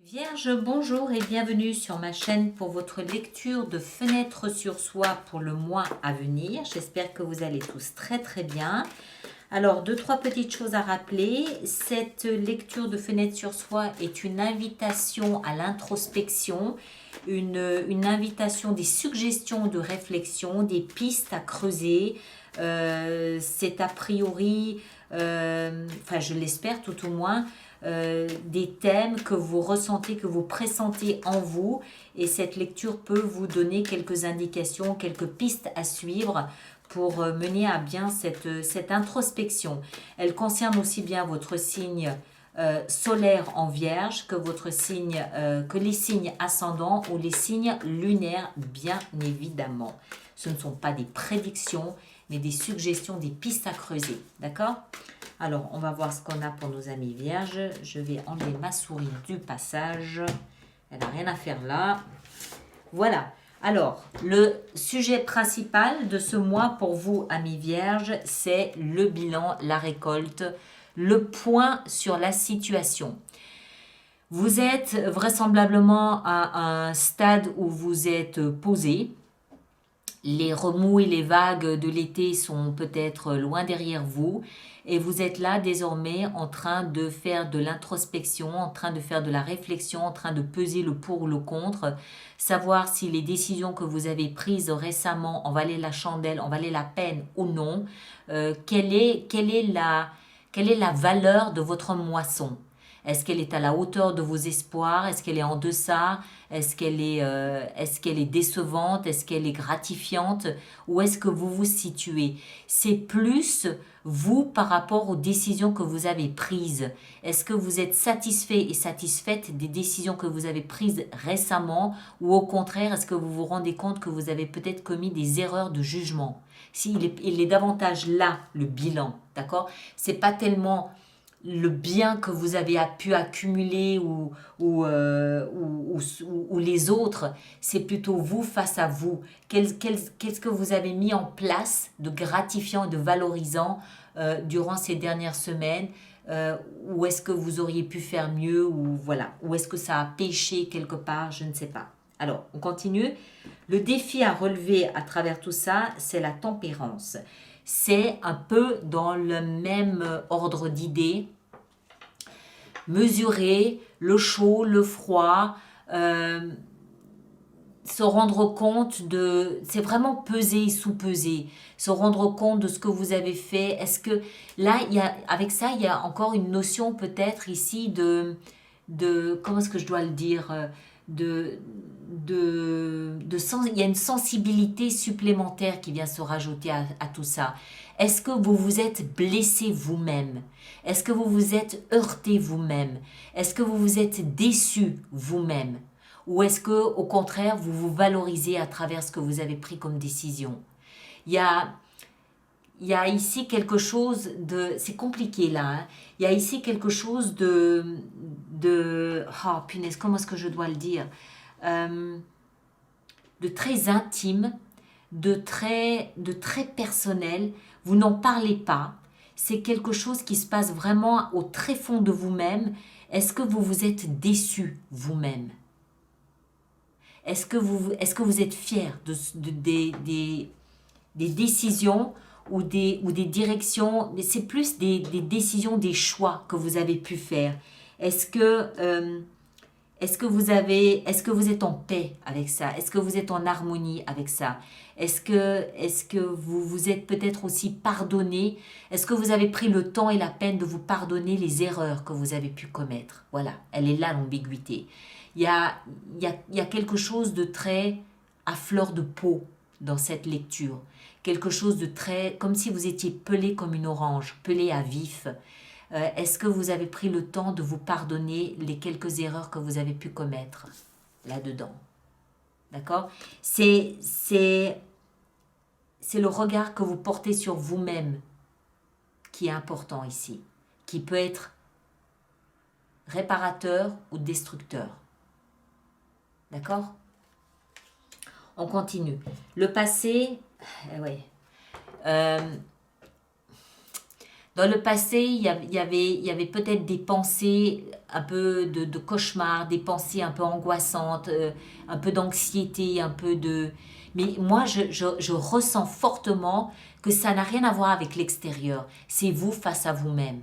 Vierge, bonjour et bienvenue sur ma chaîne pour votre lecture de fenêtre sur soi pour le mois à venir. J'espère que vous allez tous très bien. Alors, deux, trois petites choses à rappeler. Cette lecture de fenêtre sur soi est une invitation à l'introspection, une invitation, des suggestions de réflexion, des pistes à creuser. C'est a priori, enfin je l'espère tout au moins, des thèmes que vous ressentez, que vous pressentez en vous, et cette lecture peut vous donner quelques indications, quelques pistes à suivre pour mener à bien cette introspection. Elle concerne aussi bien votre signe solaire en Vierge que que les signes ascendants ou les signes lunaires, bien évidemment. Ce ne sont pas des prédictions, mais des suggestions, des pistes à creuser. D'accord ? Alors, on va voir ce qu'on a pour nos amis vierges. Je vais enlever ma souris du passage. Elle n'a rien à faire là. Voilà. Alors, le sujet principal de ce mois pour vous, amis vierges, c'est le bilan, la récolte, le point sur la situation. Vous êtes vraisemblablement à un stade où vous êtes posé. Les remous et les vagues de l'été sont peut-être loin derrière vous et vous êtes là désormais en train de faire de l'introspection, en train de faire de la réflexion, en train de peser le pour ou le contre, savoir si les décisions que vous avez prises récemment en valaient la chandelle, en valaient la peine ou non, quelle est la valeur de votre moisson. Est-ce qu'elle est à la hauteur de vos espoirs? Est-ce qu'elle est en deçà? Est-ce qu'elle est décevante? Est-ce qu'elle est gratifiante? Où est-ce que vous vous situez? C'est plus vous par rapport aux décisions que vous avez prises. Est-ce que vous êtes satisfait et satisfaite des décisions que vous avez prises récemment? Ou au contraire, est-ce que vous vous rendez compte que vous avez peut-être commis des erreurs de jugement? Il est davantage là, le bilan, d'accord? C'est pas tellement le bien que vous avez pu accumuler ou les autres, c'est plutôt vous face à vous. Qu'est-ce que vous avez mis en place de gratifiant et de valorisant durant ces dernières semaines? Où est-ce que vous auriez pu faire mieux? Ou voilà, où est-ce que ça a péché quelque part? Je ne sais pas. Alors, on continue. Le défi à relever à travers tout ça, c'est la tempérance. C'est un peu dans le même ordre d'idées. Mesurer le chaud, le froid, se rendre compte de... C'est vraiment peser et sous-peser. Se rendre compte de ce que vous avez fait. Est-ce que là, avec ça, il y a encore une notion peut-être ici de comment est-ce que je dois le dire, il y a une sensibilité supplémentaire qui vient se rajouter à tout ça. Est-ce que vous vous êtes blessé vous-même? Est-ce que vous vous êtes heurté vous-même? Est-ce que vous vous êtes déçu vous-même? Ou est-ce que, au contraire, vous vous valorisez à travers ce que vous avez pris comme décision? Il y a, il y a ici quelque chose de... C'est compliqué là. Hein. Il y a ici quelque chose oh punaise, comment est-ce que je dois le dire? De très intime, de très personnel. Vous n'en parlez pas. C'est quelque chose qui se passe vraiment au très fond de vous-même. Est-ce que vous vous êtes déçu vous-même? Est-ce que vous êtes fier des décisions ou des directions? C'est plus des décisions, des choix que vous avez pu faire. Est-ce que vous êtes en paix avec ça? Est-ce que vous êtes en harmonie avec ça? Est-ce que vous vous êtes peut-être aussi pardonné? Est-ce que vous avez pris le temps et la peine de vous pardonner les erreurs que vous avez pu commettre? Voilà, elle est là l'ambiguïté. Il y a quelque chose de très à fleur de peau dans cette lecture. Quelque chose de très, comme si vous étiez pelé comme une orange, pelé à vif. Est-ce que vous avez pris le temps de vous pardonner les quelques erreurs que vous avez pu commettre là-dedans? D'accord? C'est le regard que vous portez sur vous-même qui est important ici, qui peut être réparateur ou destructeur. D'accord? On continue. Le passé, ouais. Dans le passé, il y avait peut-être des pensées un peu de cauchemar, des pensées un peu angoissantes, un peu d'anxiété, un peu de... Mais moi, je ressens fortement que ça n'a rien à voir avec l'extérieur. C'est vous face à vous-même.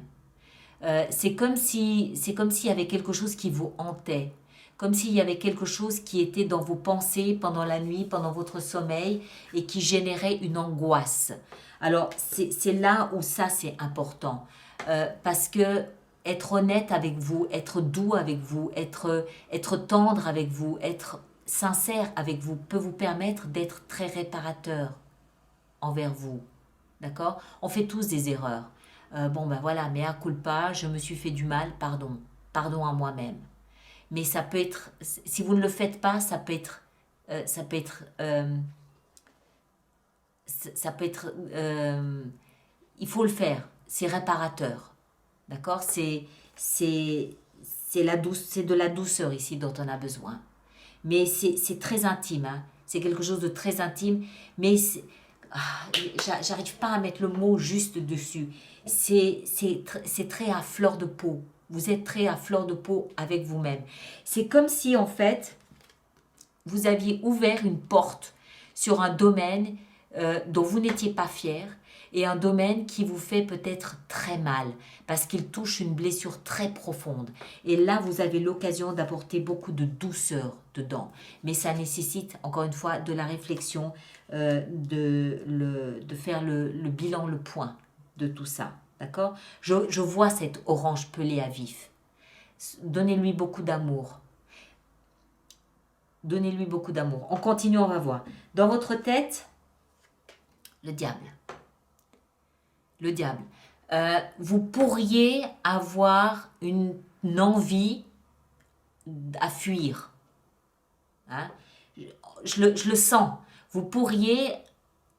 C'est comme s'il y avait quelque chose qui vous hantait, comme s'il y avait quelque chose qui était dans vos pensées pendant la nuit, pendant votre sommeil, et qui générait une angoisse. Alors, c'est là où ça, c'est important. Parce que être honnête avec vous, être doux avec vous, être tendre avec vous, être sincère avec vous, peut vous permettre d'être très réparateur envers vous. D'accord? On fait tous des erreurs. Bon, ben voilà, mea culpa, je me suis fait du mal, pardon. Pardon à moi-même. Mais ça peut être, si vous ne le faites pas, ça peut être, ça peut être, ça peut être, il faut le faire. C'est réparateur. D'accord? C'est de la douceur ici dont on a besoin. Mais c'est très intime, hein. C'est quelque chose de très intime, mais j'arrive pas à mettre le mot juste dessus. C'est très à fleur de peau. Vous êtes très à fleur de peau avec vous-même. C'est comme si, en fait, vous aviez ouvert une porte sur un domaine dont vous n'étiez pas fier et un domaine qui vous fait peut-être très mal parce qu'il touche une blessure très profonde. Et là, vous avez l'occasion d'apporter beaucoup de douceur dedans. Mais ça nécessite, encore une fois, de la réflexion, de faire le bilan, le point de tout ça. D'accord? Je vois cette orange pelée à vif. Donnez-lui beaucoup d'amour. Donnez-lui beaucoup d'amour. On continue, on va voir. Dans votre tête, le diable. Le diable. Vous pourriez avoir une envie à fuir. Hein? Je le sens. Vous pourriez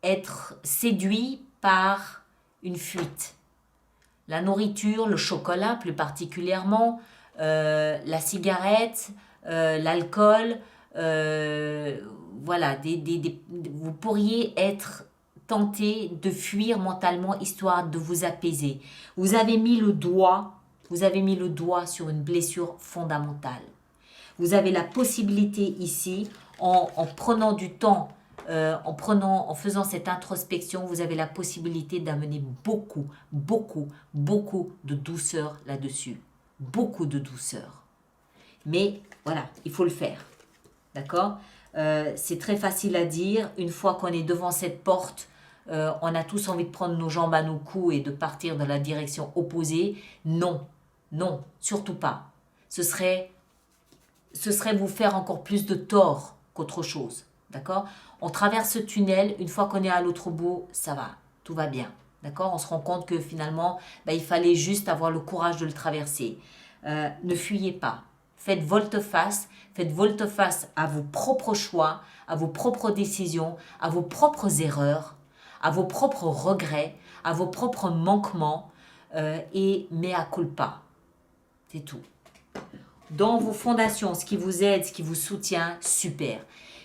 être séduit par une fuite. La nourriture, le chocolat plus particulièrement, la cigarette, l'alcool, voilà, vous pourriez être tenté de fuir mentalement histoire de vous apaiser. Vous avez mis le doigt sur une blessure fondamentale. Vous avez la possibilité ici, en prenant du temps, en faisant cette introspection, vous avez la possibilité d'amener beaucoup, beaucoup, beaucoup de douceur là-dessus. Beaucoup de douceur. Mais voilà, il faut le faire. D'accord? C'est très facile à dire. Une fois qu'on est devant cette porte, on a tous envie de prendre nos jambes à nos coups et de partir dans la direction opposée. Non, non, surtout pas. Ce serait vous faire encore plus de tort qu'autre chose. D'accord? On traverse ce tunnel, une fois qu'on est à l'autre bout, ça va, tout va bien. D'accord? On se rend compte que finalement, il fallait juste avoir le courage de le traverser. Ne fuyez pas. Faites volte-face à vos propres choix, à vos propres décisions, à vos propres erreurs, à vos propres regrets, à vos propres manquements et mea culpa. C'est tout. Dans vos fondations, ce qui vous aide, ce qui vous soutient, super.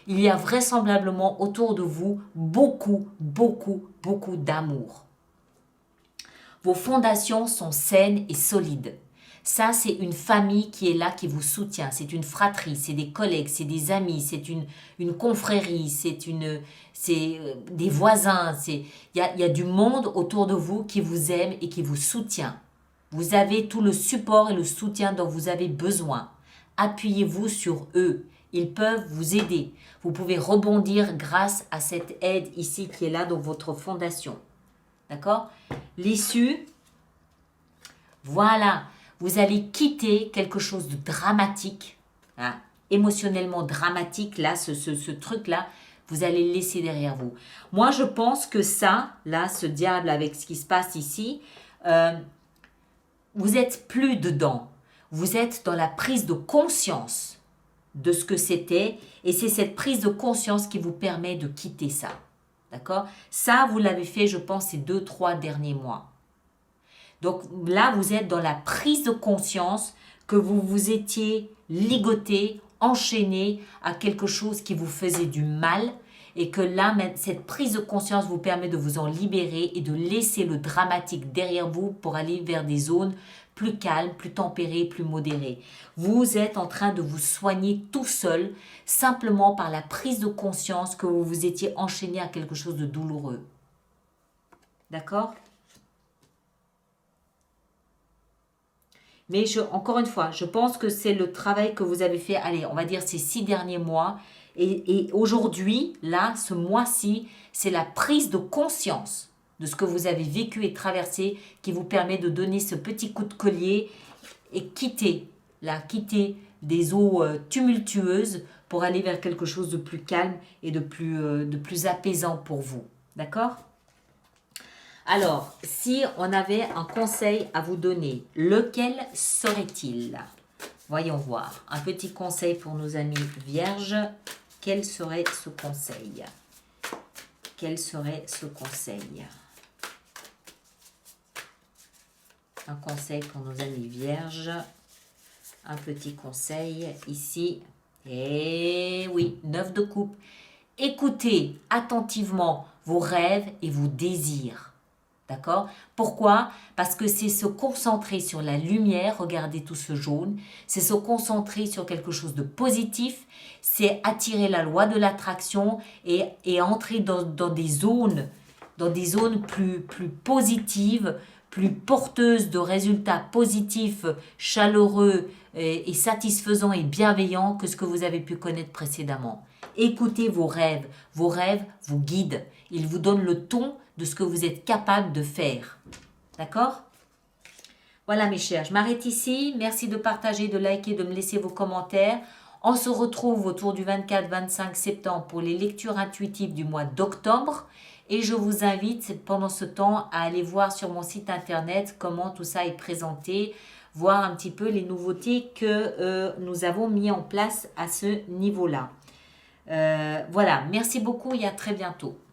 Il y a vraisemblablement autour de vous beaucoup, beaucoup, beaucoup d'amour. Vos fondations sont saines et solides. Ça, c'est une famille qui est là, qui vous soutient. C'est une fratrie, c'est des collègues, c'est des amis, c'est une confrérie, c'est des voisins. Il y a du monde autour de vous qui vous aime et qui vous soutient. Vous avez tout le support et le soutien dont vous avez besoin. Appuyez-vous sur eux. Ils peuvent vous aider. Vous pouvez rebondir grâce à cette aide ici qui est là dans votre fondation. D'accord? L'issue, voilà. Vous allez quitter quelque chose de dramatique, hein, émotionnellement dramatique, là, ce truc-là, vous allez le laisser derrière vous. Moi, je pense que ça, là, ce diable avec ce qui se passe ici, vous n'êtes plus dedans. Vous êtes dans la prise de conscience de ce que c'était et c'est cette prise de conscience qui vous permet de quitter ça. D'accord? Ça, vous l'avez fait, je pense, ces 2-3 derniers mois. Donc là, vous êtes dans la prise de conscience que vous vous étiez ligoté, enchaîné à quelque chose qui vous faisait du mal et que là, cette prise de conscience vous permet de vous en libérer et de laisser le dramatique derrière vous pour aller vers des zones plus calmes, plus tempérées, plus modérées. Vous êtes en train de vous soigner tout seul, simplement par la prise de conscience que vous vous étiez enchaîné à quelque chose de douloureux. D'accord ? Mais encore une fois, je pense que c'est le travail que vous avez fait, allez, on va dire ces 6 derniers mois. Et aujourd'hui, là, ce mois-ci, c'est la prise de conscience de ce que vous avez vécu et traversé qui vous permet de donner ce petit coup de collier et quitter des eaux tumultueuses pour aller vers quelque chose de plus calme et de plus apaisant pour vous. D'accord ? Alors, si on avait un conseil à vous donner, lequel serait-il? Voyons voir. Un petit conseil pour nos amis vierges. Quel serait ce conseil? Quel serait ce conseil? Un conseil pour nos amis vierges. Un petit conseil ici. Et oui, 9 de coupe. Écoutez attentivement vos rêves et vos désirs. D'accord? Pourquoi? Parce que c'est se concentrer sur la lumière, regardez tout ce jaune, c'est se concentrer sur quelque chose de positif, c'est attirer la loi de l'attraction et entrer dans des zones plus positives, plus porteuses de résultats positifs, chaleureux et satisfaisants et bienveillants que ce que vous avez pu connaître précédemment. Écoutez vos rêves vous guident, ils vous donnent le ton de ce que vous êtes capable de faire. D'accord? Voilà mes chers, je m'arrête ici. Merci de partager, de liker, de me laisser vos commentaires. On se retrouve autour du 24-25 septembre pour les lectures intuitives du mois d'octobre. Et je vous invite pendant ce temps à aller voir sur mon site internet comment tout ça est présenté, voir un petit peu les nouveautés que nous avons mis en place à ce niveau-là. Voilà, merci beaucoup et à très bientôt.